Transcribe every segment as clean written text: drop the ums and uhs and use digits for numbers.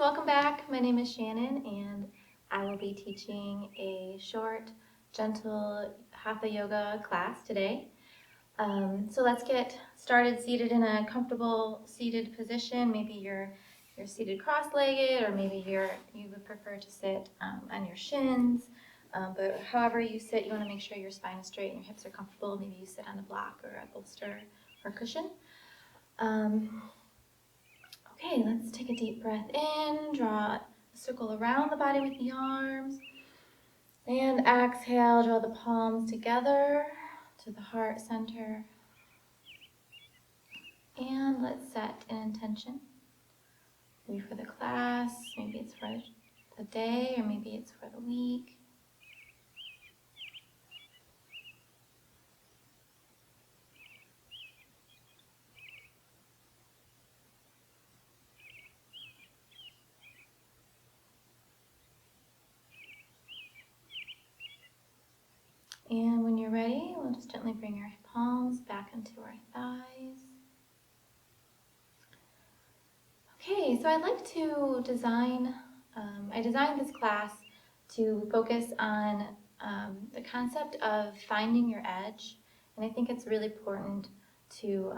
welcome back. My name is Shannon and I will be teaching a short, gentle Hatha yoga class today. So let's get started seated in a comfortable seated position. Maybe you're seated cross-legged, or maybe you would prefer to sit on your shins. But however you sit, you want to make sure your spine is straight and your hips are comfortable. Maybe you sit on a block or a bolster or cushion. Okay, let's take a deep breath in, draw a circle around the body with the arms, and exhale, draw the palms together to the heart center. And let's set an intention, maybe for the class, maybe it's for the day, or maybe it's for the week. And when you're ready, we'll just gently bring our palms back into our thighs. Okay, so I'd like to I designed this class to focus on the concept of finding your edge. And I think it's really important to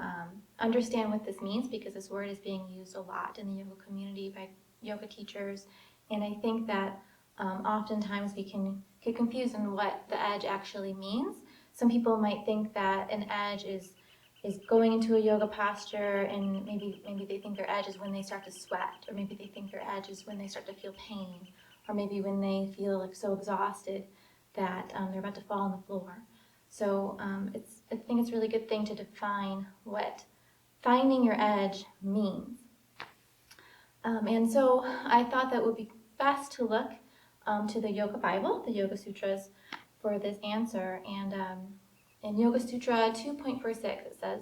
understand what this means, because this word is being used a lot in the yoga community by yoga teachers. And I think that oftentimes we can get confused on what the edge actually means. Some people might think that an edge is going into a yoga posture, and maybe they think their edge is when they start to sweat, or maybe they think their edge is when they start to feel pain, or maybe when they feel like so exhausted that they're about to fall on the floor. So I think it's a really good thing to define what finding your edge means. And so I thought that it would be best to look to the Yoga Bible, the Yoga Sutras, for this answer. And in Yoga Sutra 2.46, it says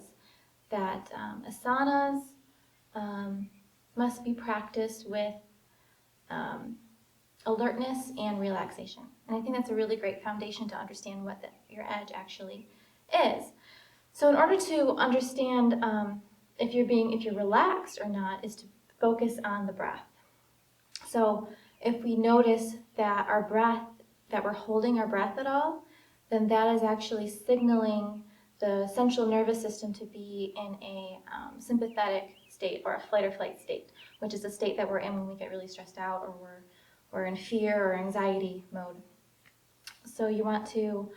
that asanas must be practiced with alertness and relaxation. And I think that's a really great foundation to understand what your edge actually is. So in order to understand if you're relaxed or not, is to focus on the breath. So if we notice that our breath, that we're holding our breath at all, then that is actually signaling the central nervous system to be in a sympathetic state, or a fight or flight state, which is a state that we're in when we get really stressed out, or we're in fear or anxiety mode. So you want to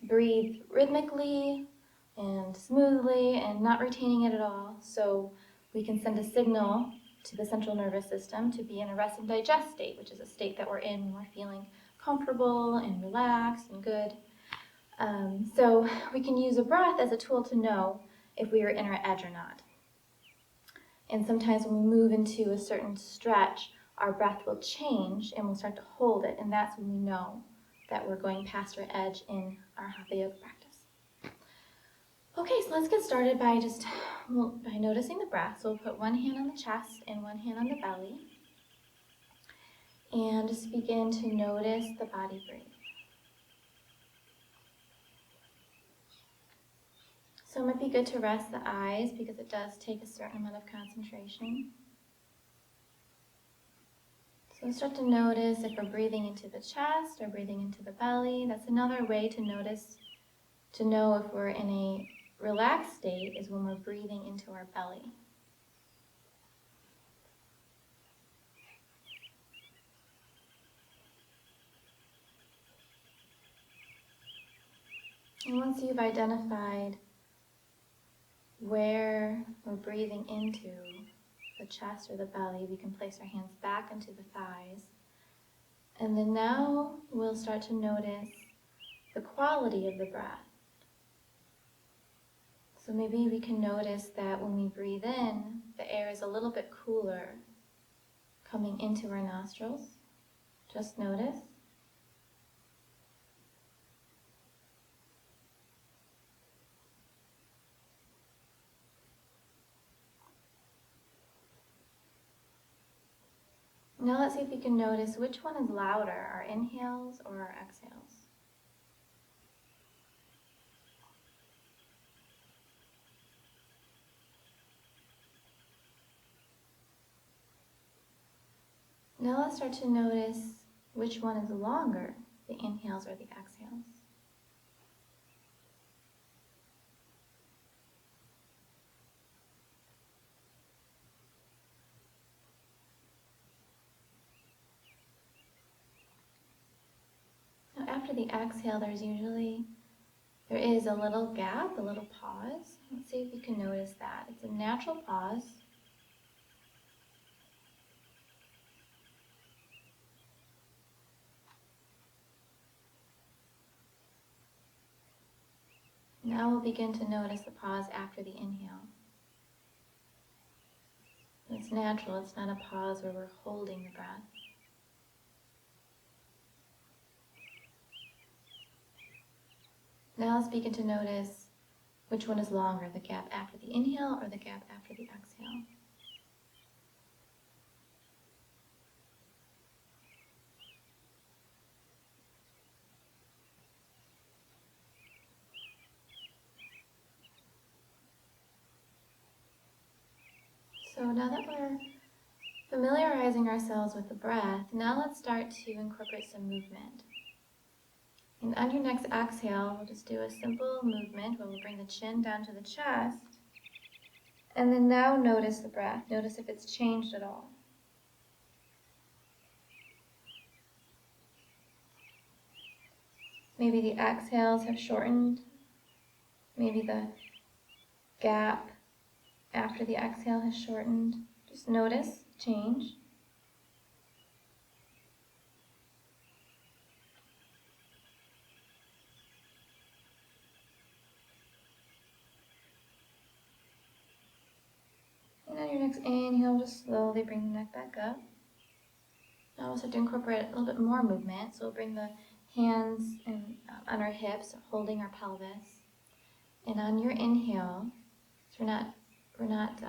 breathe rhythmically and smoothly and not retaining it at all, so we can send a signal to the central nervous system to be in a rest and digest state, which is a state that we're in when we're feeling comfortable and relaxed and good. So we can use a breath as a tool to know if we are in our edge or not. And sometimes when we move into a certain stretch, our breath will change and we'll start to hold it, and that's when we know that we're going past our edge in our Hatha yoga practice. Okay, so let's get started by noticing the breath. So we'll put one hand on the chest and one hand on the belly, and just begin to notice the body breathe. So it might be good to rest the eyes, because it does take a certain amount of concentration. So start to notice if we're breathing into the chest or breathing into the belly. That's another way to notice, to know if we're in a relaxed state, is when we're breathing into our belly. And once you've identified where we're breathing into, the chest or the belly, we can place our hands back into the thighs. And then now we'll start to notice the quality of the breath. So maybe we can notice that when we breathe in, the air is a little bit cooler coming into our nostrils. Just notice. Now let's see if we can notice which one is louder, our inhales or our exhales. Now let's start to notice which one is longer, the inhales or the exhales. Now after the exhale, there is a little gap, a little pause. Let's see if you can notice that. It's a natural pause. Now we'll begin to notice the pause after the inhale. It's natural, it's not a pause where we're holding the breath. Now let's begin to notice which one is longer, the gap after the inhale or the gap after the exhale. So now that we're familiarizing ourselves with the breath, now let's start to incorporate some movement. And on your next exhale, we'll just do a simple movement where we'll bring the chin down to the chest. And then now notice the breath. Notice if it's changed at all. Maybe the exhales have shortened. Maybe the gap after the exhale has shortened. Just notice change. And on your next inhale, just slowly bring the neck back up. Now we'll start to incorporate a little bit more movement. So we'll bring the hands on our hips, holding our pelvis. And on your inhale, so we're not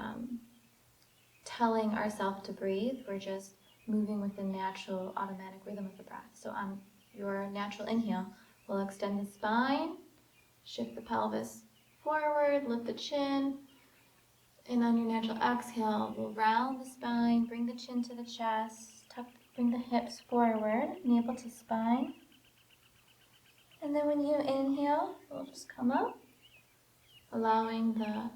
telling ourselves to breathe. We're just moving with the natural, automatic rhythm of the breath. So on your natural inhale, we'll extend the spine, shift the pelvis forward, lift the chin. And on your natural exhale, we'll round the spine, bring the chin to the chest, bring the hips forward, navel to spine. And then when you inhale, we'll just come up, allowing the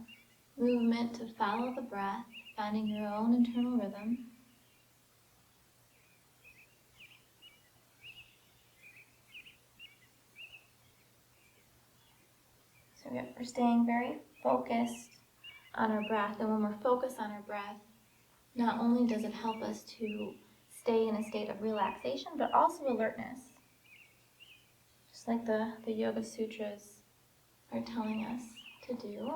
movement to follow the breath, finding your own internal rhythm. So we're staying very focused on our breath. And when we're focused on our breath, not only does it help us to stay in a state of relaxation, but also alertness. Just like the Yoga Sutras are telling us to do.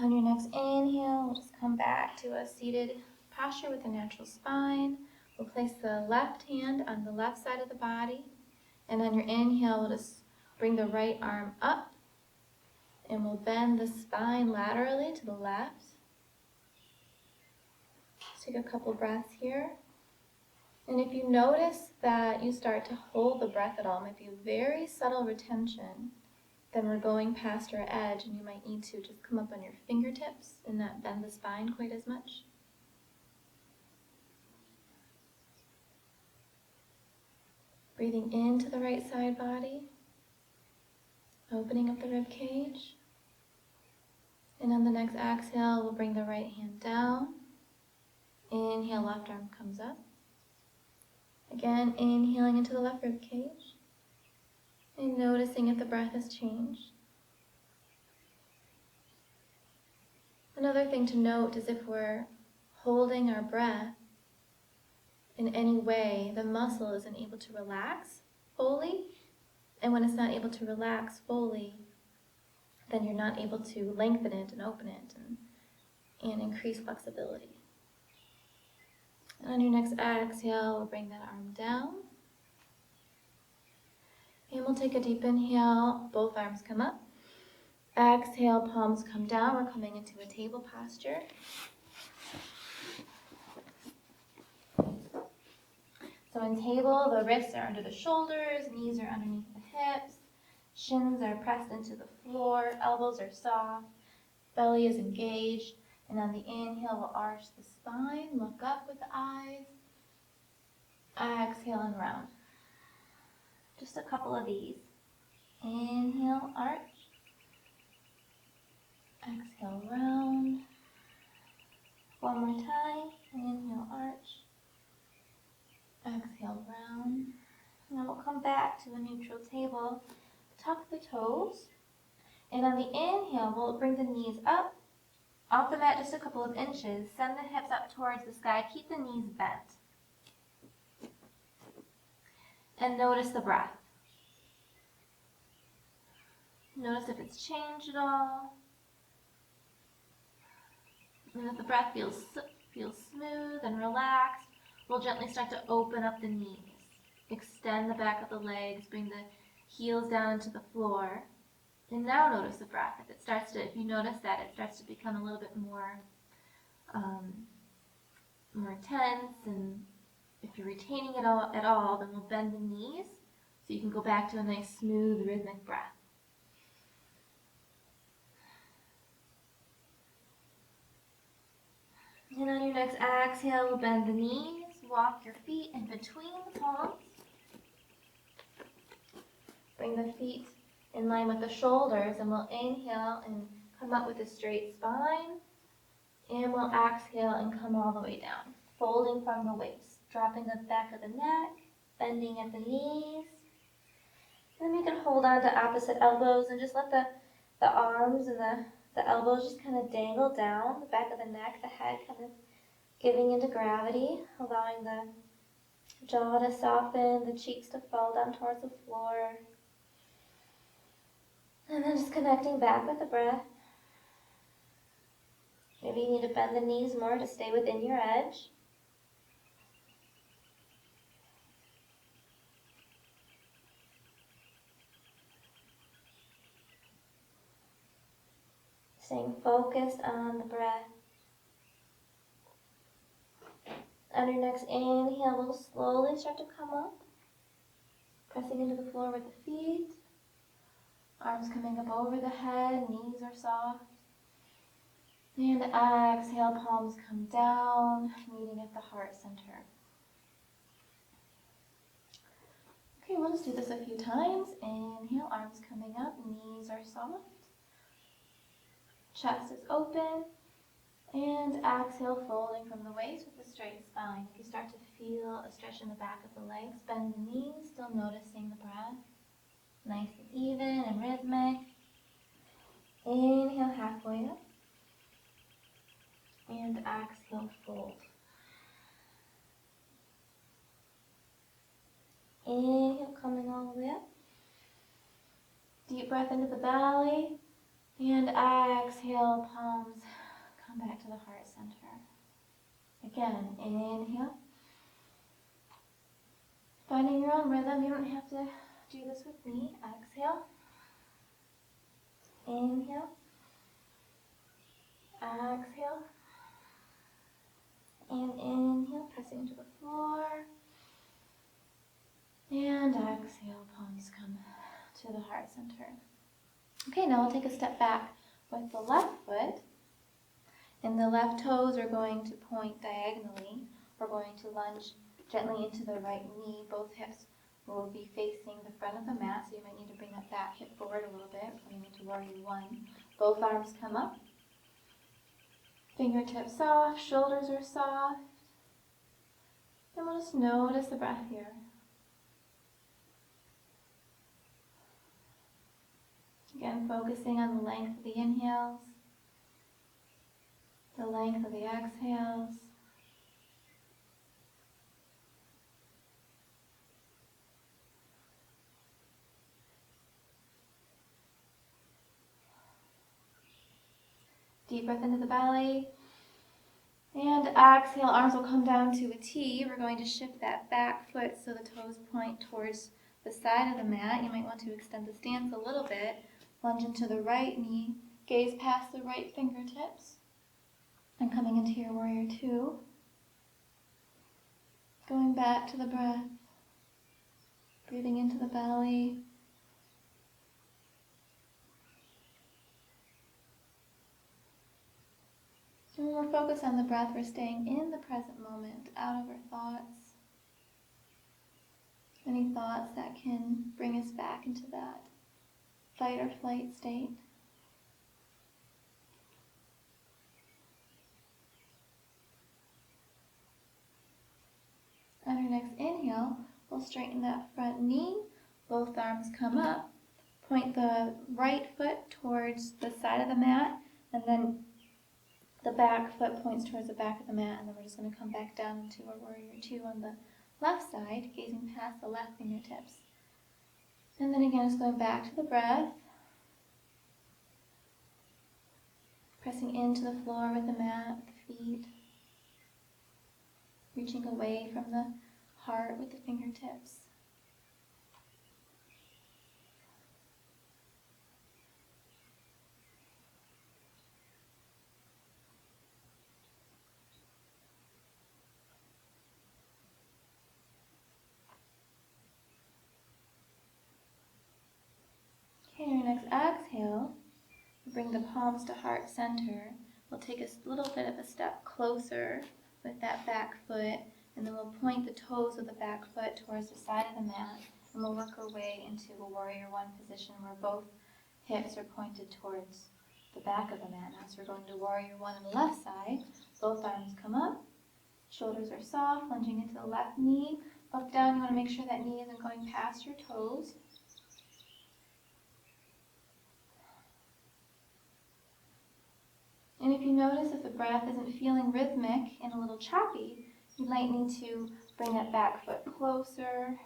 On your next inhale, we'll just come back to a seated posture with a natural spine. We'll place the left hand on the left side of the body. And on your inhale, we'll just bring the right arm up. And we'll bend the spine laterally to the left. Take a couple breaths here. And if you notice that you start to hold the breath at all, it might be a very subtle retention, then we're going past our edge and you might need to just come up on your fingertips and not bend the spine quite as much. Breathing into the right side body, opening up the rib cage. And on the next exhale, we'll bring the right hand down. Inhale, left arm comes up. Again, inhaling into the left rib cage. And noticing if the breath has changed. Another thing to note is if we're holding our breath in any way, the muscle isn't able to relax fully. And when it's not able to relax fully, then you're not able to lengthen it and open it and increase flexibility. And on your next exhale, we'll bring that arm down. And we'll take a deep inhale, both arms come up. Exhale, palms come down. We're coming into a table posture. So in table, the wrists are under the shoulders, knees are underneath the hips, Shins are pressed into the floor, elbows are soft, belly is engaged, and on the inhale we'll arch the spine, look up with the eyes, exhale and round. Just a couple of these. Inhale, arch, exhale, round. One more time, inhale, arch, exhale, round. Now we'll come back to a neutral table, tuck the toes, and on the inhale we'll bring the knees up, off the mat just a couple of inches, send the hips up towards the sky, keep the knees bent. And notice the breath. Notice if it's changed at all. And if the breath feels smooth and relaxed, we'll gently start to open up the knees. Extend the back of the legs, bring the heels down into the floor. And now notice the breath. If you notice that it starts to become a little bit more tense, and if you're retaining it at all, then we'll bend the knees so you can go back to a nice smooth rhythmic breath. And on your next exhale, we'll bend the knees, walk your feet in between the palms. Bring the feet in line with the shoulders, and we'll inhale and come up with a straight spine. And we'll exhale and come all the way down, folding from the waist, dropping the back of the neck, bending at the knees. And then you can hold on to opposite elbows and just let the arms and the elbows just kind of dangle down, the back of the neck, the head kind of giving into gravity, allowing the jaw to soften, the cheeks to fall down towards the floor. And then just connecting back with the breath. Maybe you need to bend the knees more to stay within your edge. Staying focused on the breath. On your next inhale, we'll slowly start to come up, pressing into the floor with the feet. Arms coming up over the head, knees are soft. And exhale, palms come down, meeting at the heart center. Okay, we'll just do this a few times. Inhale, arms coming up, knees are soft. Chest is open. And exhale, folding from the waist with a straight spine. If you start to feel a stretch in the back of the legs, bend the knees, still noticing the breath. Nice and even and rhythmic. Inhale, halfway up. And exhale, fold. Inhale, coming all the way up. Deep breath into the belly. And exhale, palms come back to the heart center. Again, inhale. Finding your own rhythm. You don't have to do this with me. Exhale. Inhale. Exhale. And inhale, pressing to the floor. And exhale, palms come to the heart center. Okay, now we'll take a step back with the left foot. And the left toes are going to point diagonally. We're going to lunge gently into the right knee. Both hips will be facing the front of the mat, so you might need to bring that back hip forward a little bit. Coming into warrior one. Both arms come up. Fingertips soft, shoulders are soft. And we'll just notice the breath here. Again, focusing on the length of the inhales, the length of the exhales. Deep breath into the belly. And exhale, arms will come down to a T. We're going to shift that back foot so the toes point towards the side of the mat. You might want to extend the stance a little bit. Lunge into the right knee. Gaze past the right fingertips. And coming into your warrior two. Going back to the breath. Breathing into the belly. And when we're focused on the breath, we're staying in the present moment, out of our thoughts. Any thoughts that can bring us back into that fight or flight state. On our next inhale, we'll straighten that front knee, both arms come up, point the right foot towards the side of the mat, and then the back foot points towards the back of the mat, and then we're just going to come back down into our warrior two on the left side, gazing past the left fingertips. And then again, just going back to the breath, pressing into the floor with the mat, with the feet, reaching away from the heart with the fingertips. Okay, our next exhale, bring the palms to heart center. We'll take a little bit of a step closer with that back foot, and then we'll point the toes of the back foot towards the side of the mat, and we'll work our way into a warrior one position where both hips are pointed towards the back of the mat. Now, so we're going to warrior one on the left side. Both arms come up, shoulders are soft, lunging into the left knee. Look down, you want to make sure that knee isn't going past your toes. And if you notice if the breath isn't feeling rhythmic and a little choppy, you might need to bring that back foot closer.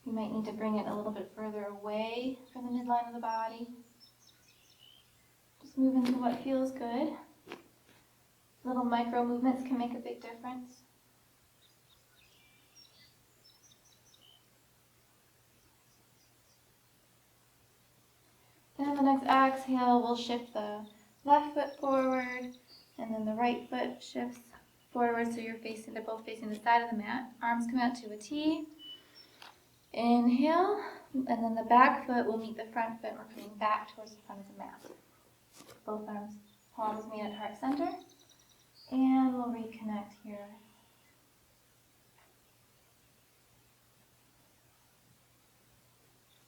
You might need to bring it a little bit further away from the midline of the body. Just move into what feels good. Little micro movements can make a big difference. And on the next exhale, we'll shift the left foot forward, and then the right foot shifts forward so they're both facing the side of the mat. Arms come out to a T. Inhale, and then the back foot will meet the front foot, and we're coming back towards the front of the mat. Both arms, palms meet at heart center, and we'll reconnect here.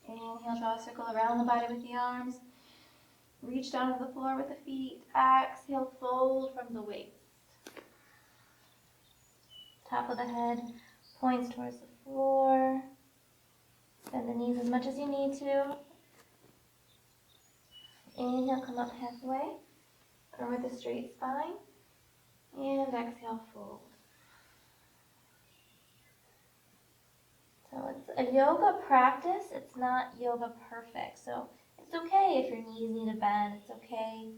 Inhale, draw a circle around the body with the arms. Reach down to the floor with the feet. Exhale, fold from the waist. Top of the head points towards the floor. Bend the knees as much as you need to. Inhale, come up halfway, or with a straight spine. And exhale, fold. So it's a yoga practice. It's not yoga perfect. So it's okay if your knees need a bend. It's okay,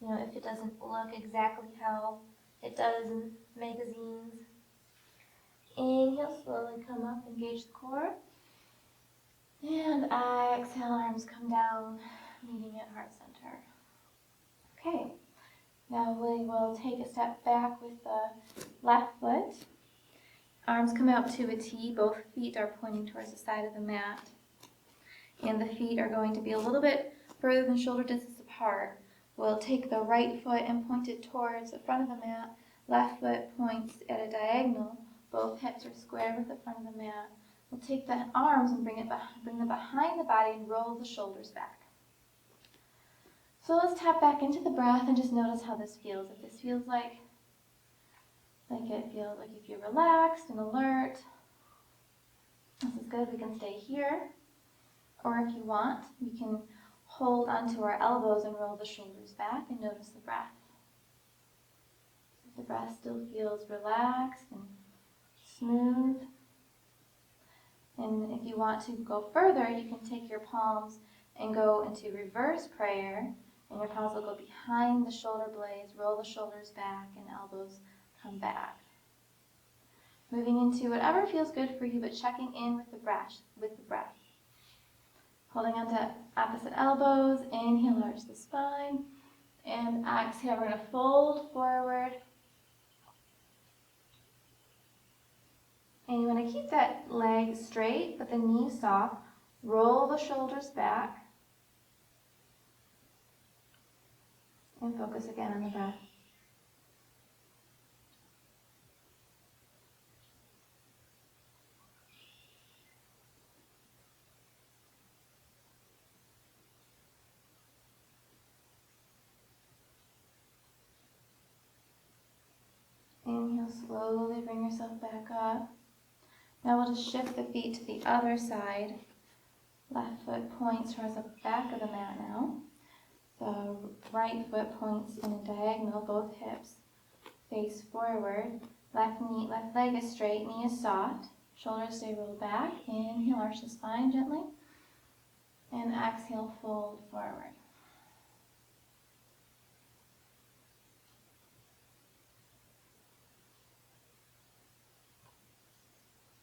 if it doesn't look exactly how it does in magazines. Inhale, slowly come up, engage the core. And exhale, arms come down, meeting at heart center. Okay, now we will take a step back with the left foot. Arms come out to a T, both feet are pointing towards the side of the mat. And the feet are going to be a little bit further than shoulder distance apart. We'll take the right foot and point it towards the front of the mat. Left foot points at a diagonal. Both hips are square with the front of the mat. We'll take the arms and bring them behind the body and roll the shoulders back. So let's tap back into the breath and just notice how this feels. If this feels like if you're relaxed and alert, this is good. We can stay here. Or if you want, we can hold onto our elbows and roll the shoulders back and notice the breath. If the breath still feels relaxed and smooth. And if you want to go further, you can take your palms and go into reverse prayer, and your palms will go behind the shoulder blades, roll the shoulders back, and elbows come back. Moving into whatever feels good for you, but checking in with the breath. Holding on to opposite elbows, inhale, arch the spine, and exhale, we're going to fold forward. And you want to keep that leg straight, but the knee soft. Roll the shoulders back. And focus again on the breath. you'll slowly bring yourself back up. Now we'll just shift the feet to the other side. Left foot points towards the back of the mat now. The right foot points in a diagonal, both hips face forward. Left leg is straight, knee is soft. Shoulders stay rolled back. Inhale, arch the spine gently. And exhale, fold forward.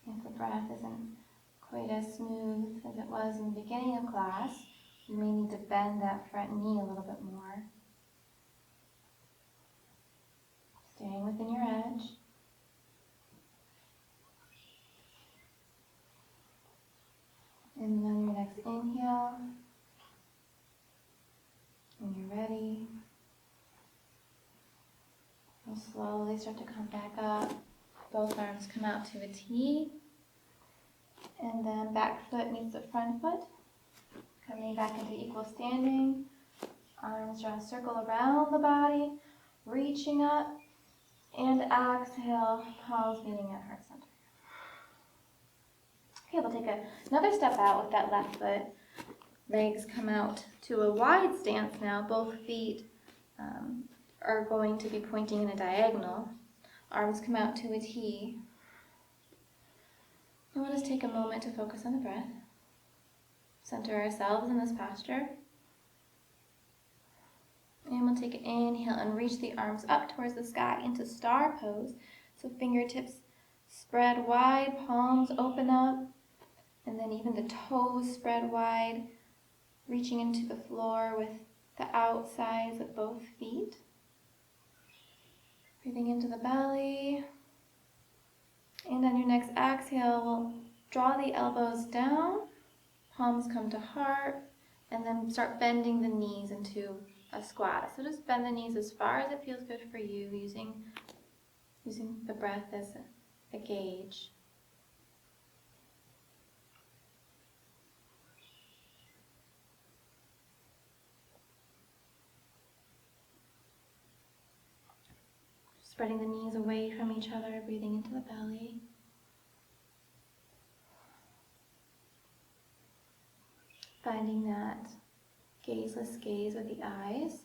If the breath isn't quite as smooth as it was in the beginning of class, you may need to bend that front knee a little bit more. Staying within your edge. And then your next inhale, when you're ready, you'll slowly start to come back up. Both arms come out to a T. And then back foot meets the front foot. Coming back into equal standing. Arms draw a circle around the body, reaching up. And exhale, palms meeting at heart center. Okay, we'll take another step out with that left foot. Legs come out to a wide stance now. Both feet are going to be pointing in a diagonal. Arms come out to a T. And we'll just take a moment to focus on the breath. Center ourselves in this posture. And we'll take an inhale and reach the arms up towards the sky into star pose. So fingertips spread wide, palms open up, and then even the toes spread wide, reaching into the floor with the outsides of both feet. Breathing into the belly. And on your next exhale, we'll draw the elbows down, palms come to heart, and then start bending the knees into a squat. So just bend the knees as far as it feels good for you, using the breath as a gauge. Spreading the knees away from each other, breathing into the belly. Finding that gazeless gaze with the eyes.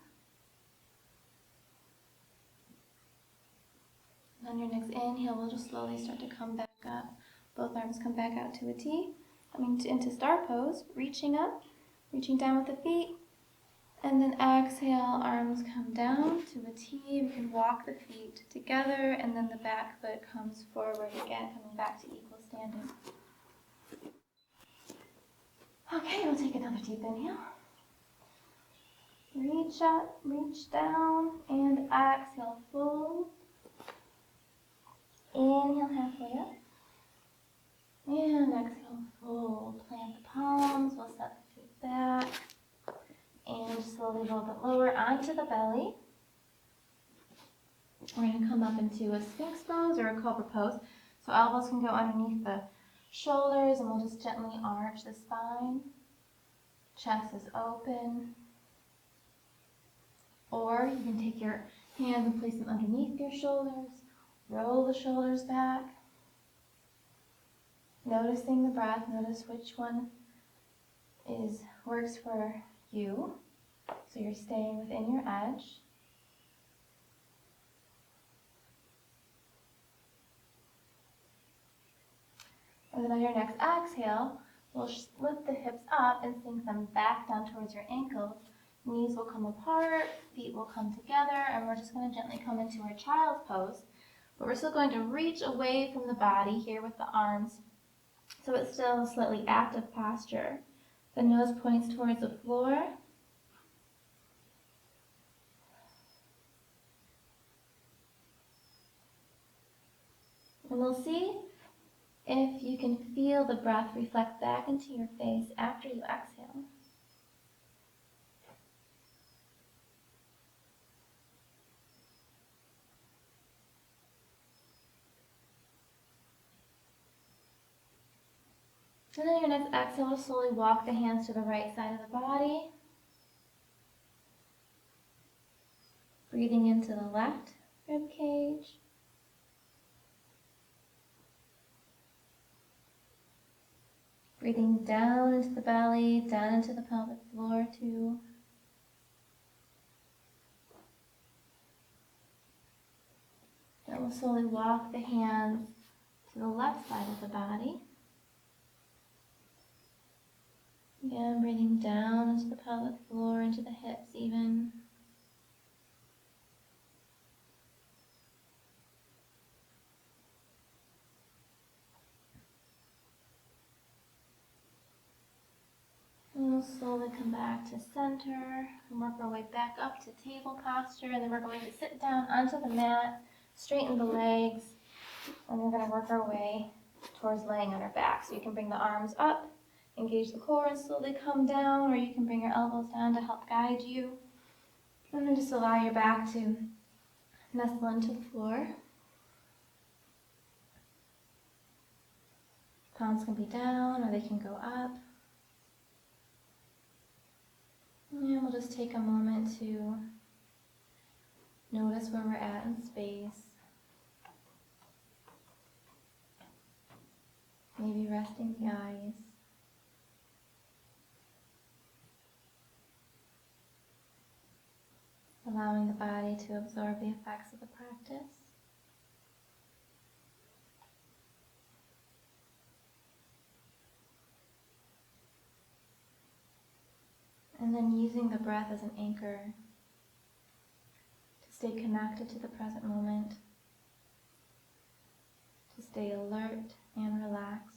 And on your next inhale, we'll just slowly start to come back up. Both arms come back out to a T, into star pose, reaching up, reaching down with the feet. And then exhale, arms come down to a T. We can walk the feet together, and then the back foot comes forward again, coming back to equal standing. Okay, we'll take another deep inhale. Reach up, reach down, and exhale, fold. Inhale, halfway up. And exhale, fold. Plant the palms, we'll set the feet back. And slowly roll it lower onto the belly. We're going to come up into a Sphinx pose or a Cobra pose. So elbows can go underneath the shoulders, and we'll just gently arch the spine. Chest is open. Or you can take your hands and place them underneath your shoulders. Roll the shoulders back. Noticing the breath, notice which one works for you. So you're staying within your edge. And then on your next exhale, we'll lift the hips up and sink them back down towards your ankles. Knees will come apart, feet will come together, and we're just going to gently come into our child's pose. But we're still going to reach away from the body here with the arms, so it's still a slightly active posture. The nose points towards the floor. And we'll see if you can feel the breath reflect back into your face after you exhale. And then your next exhale, slowly walk the hands to the right side of the body. Breathing into the left rib cage. Breathing down into the belly, down into the pelvic floor too. Then we'll slowly walk the hands to the left side of the body. Again, breathing down into the pelvic floor, into the hips even. And we'll slowly come back to center and work our way back up to table posture. And then we're going to sit down onto the mat, straighten the legs, and we're going to work our way towards laying on our back. So you can bring the arms up, engage the core, and slowly come down, or you can bring your elbows down to help guide you. And then just allow your back to nestle into the floor. Palms can be down or they can go up. And we'll just take a moment to notice where we're at in space. Maybe resting the eyes. Allowing the body to absorb the effects of the practice. And then using the breath as an anchor to stay connected to the present moment, to stay alert and relaxed.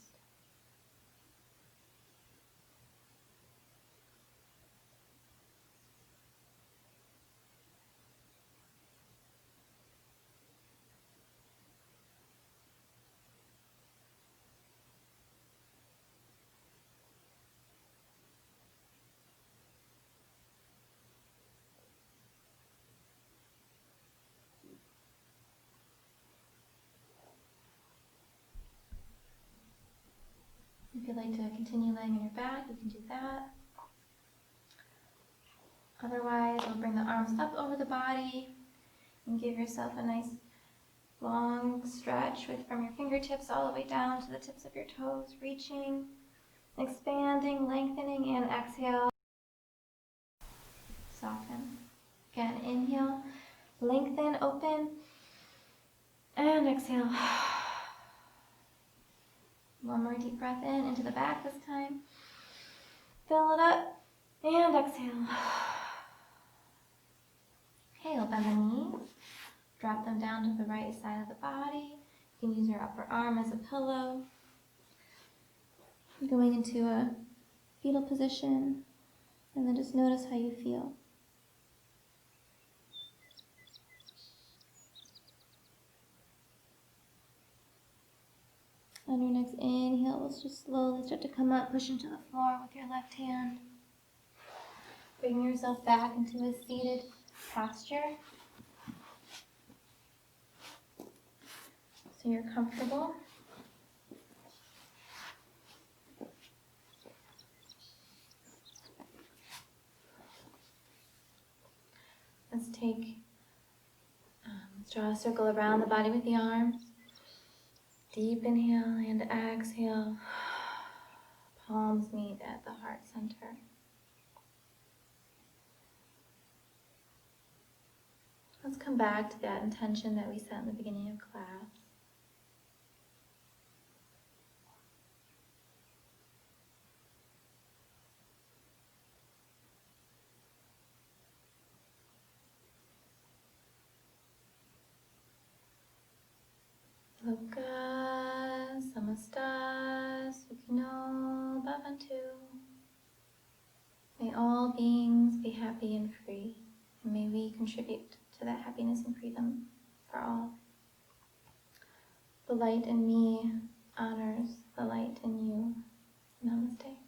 If you'd like to continue laying on your back, you can do that. Otherwise, we'll bring the arms up over the body and give yourself a nice long stretch from your fingertips all the way down to the tips of your toes, reaching, expanding, lengthening, and exhale. Soften. Again, inhale, lengthen, open, and exhale. One more deep breath in, into the back this time. Fill it up, and exhale. Okay, we'll bend the knees. Drop them down to the right side of the body. You can use your upper arm as a pillow. Going into a fetal position, and then just notice how you feel. On your next inhale, let's just slowly start to come up, push into the floor with your left hand. Bring yourself back into a seated posture. So you're comfortable. Let's draw a circle around the body with the arms. Deep inhale and exhale. Palms meet at the heart center. Let's come back to that intention that we set in the beginning of class. Loka samasta sukhino bhavantu. May all beings be happy and free, and may we contribute to that happiness and freedom for all. The light in me honors the light in you. Namaste.